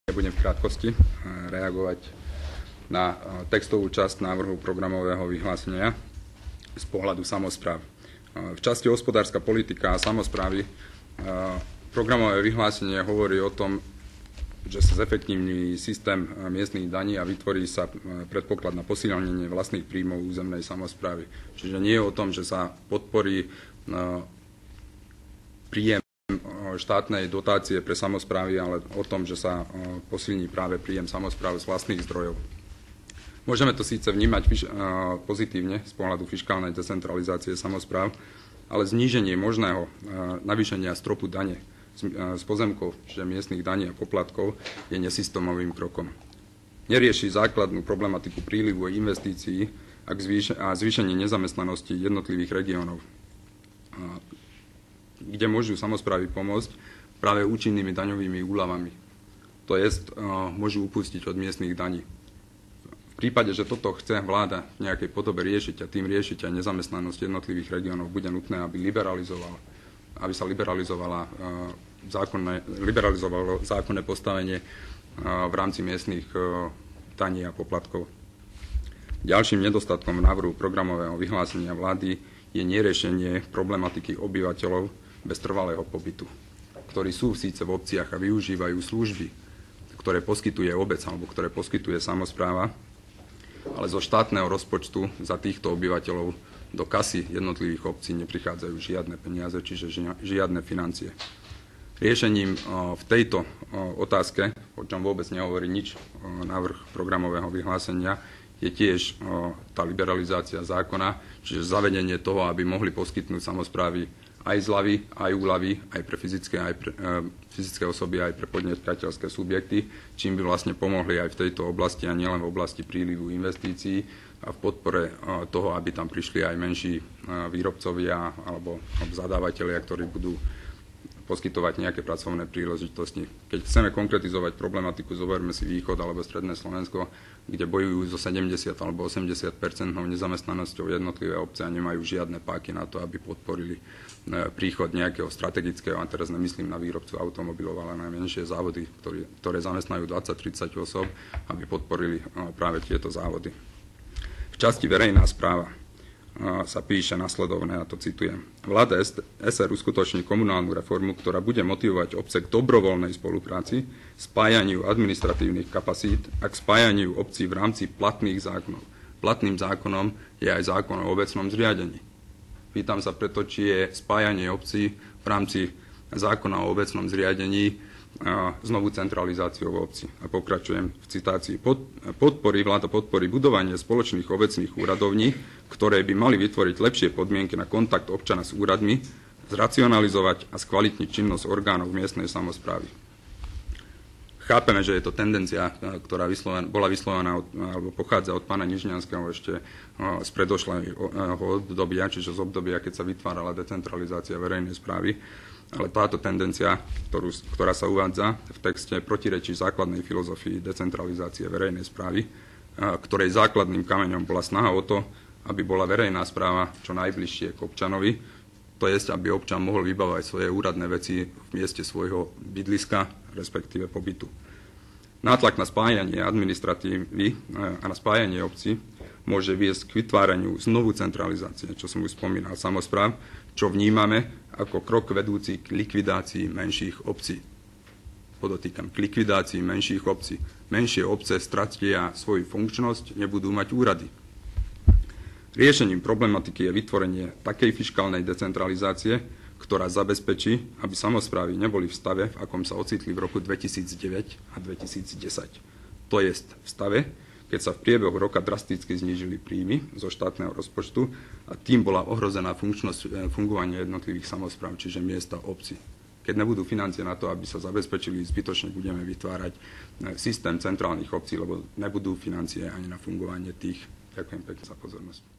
Budem v krátkosti reagovať na textovú časť návrhu programového vyhlásenia z pohľadu samospráv. V časti hospodárska politika a samosprávy programové vyhlásenie hovorí o tom, že sa zefektívni systém miestnych daní a vytvorí sa predpoklad na posilnenie vlastných príjmov územnej samosprávy. Čiže nie je o tom, že sa podporí príjem štátnej dotácie pre samosprávy, ale o tom, že sa posilní práve príjem samospráv z vlastných zdrojov. Môžeme to síce vnímať pozitívne z pohľadu fiškálnej decentralizácie samospráv, ale zníženie možného navýšenia stropu dane z pozemkov, čiže miestnych daní a poplatkov, je nesystémovým krokom. Nerieši základnú problematiku prílivu investícií a zvýšenie nezamestnanosti jednotlivých regiónov, kde môžu samosprávy pomôcť práve účinnými daňovými úľavami. To jest, môžu upustiť od miestnych daní. V prípade, že toto chce vláda v nejakej podobe riešiť a tým riešiť aj nezamestnanosť jednotlivých regiónov, bude nutné, aby sa liberalizovalo zákonné postavenie v rámci miestnych daní a poplatkov. Ďalším nedostatkom návrhu programového vyhlásenia vlády je neriešenie problematiky obyvateľov bez trvalého pobytu, ktorí sú síce v obciach a využívajú služby, ktoré poskytuje obec alebo ktoré poskytuje samospráva, ale zo štátneho rozpočtu za týchto obyvateľov do kasy jednotlivých obcí neprichádzajú žiadne peniaze, čiže žiadne financie. Riešením v tejto otázke, o čom vôbec nehovorí nič návrh programového vyhlásenia, je tiež tá liberalizácia zákona, čiže zavedenie toho, aby mohli poskytnúť samosprávy aj zľavy, aj úľavy, aj pre fyzické osoby, aj pre podnikateľské subjekty, čím by vlastne pomohli aj v tejto oblasti a nielen v oblasti prílivu investícií a v podpore toho, aby tam prišli aj menší výrobcovia alebo zadávateľia, ktorí budú poskytovať nejaké pracovné príležitosti. Keď chceme konkretizovať problematiku, zoberme si východ alebo stredné Slovensko, kde bojujú so 70 alebo 80% nezamestnanosťou jednotlivé obce a nemajú žiadne páky na to, aby podporili príchod nejakého strategického, a teraz nemyslím na výrobcu automobilov, ale na menšie závody, ktoré zamestnajú 20-30 osob, aby podporili práve tieto závody. V časti verejná správa sa píše nasledovné, a to citujem. Vláda SR uskutoční komunálnu reformu, ktorá bude motivovať obce k dobrovoľnej spolupráci, spájaniu administratívnych kapasít a k spájaniu obcí v rámci platných zákonov. Platným zákonom je aj zákon o obecnom zriadení. Pýtam sa preto, či je spájanie obcí v rámci zákona o obecnom zriadení znovu centralizáciou obci. A pokračujem v citácii. Vláda podporí budovanie spoločných obecných úradovní, ktoré by mali vytvoriť lepšie podmienky na kontakt občana s úradmi, zracionalizovať a skvalitniť činnosť orgánov miestnej samosprávy. Chápeme, že je to tendencia, ktorá bola vyslovená alebo pochádza od pána Nižňanského ešte z predošlého obdobia, čiže z obdobia, keď sa vytvárala decentralizácia verejnej správy. Ale táto tendencia, ktorá sa uvádza v texte, protirečí základnej filozofii decentralizácie verejnej správy, ktorej základným kameňom bola snaha o to, aby bola verejná správa čo najbližšie k občanovi, to jest, aby občan mohol vybavovať svoje úradné veci v mieste svojho bydliska, respektíve pobytu. Nátlak na spájanie administratívy a na spájanie obcí môže viesť k vytváraniu znovu centralizácie, čo som už spomínal, samospráv, čo vnímame ako krok vedúci k likvidácii menších obcí. Podotýkam, k likvidácii menších obcí. Menšie obce stratia svoju funkčnosť, nebudú mať úrady. Riešením problematiky je vytvorenie takej fiškálnej decentralizácie, ktorá zabezpečí, aby samosprávy neboli v stave, v akom sa ocitli v roku 2009 a 2010. To jest v stave, keď sa v priebehu roka drasticky znížili príjmy zo štátneho rozpočtu a tým bola ohrozená funkčnosť fungovania jednotlivých samospráv, čiže miesta obcí. Keď nebudú financie na to, aby sa zabezpečili, zbytočne budeme vytvárať systém centrálnych obcí, lebo nebudú financie ani na fungovanie tých. Ďakujem pekne za pozornosť.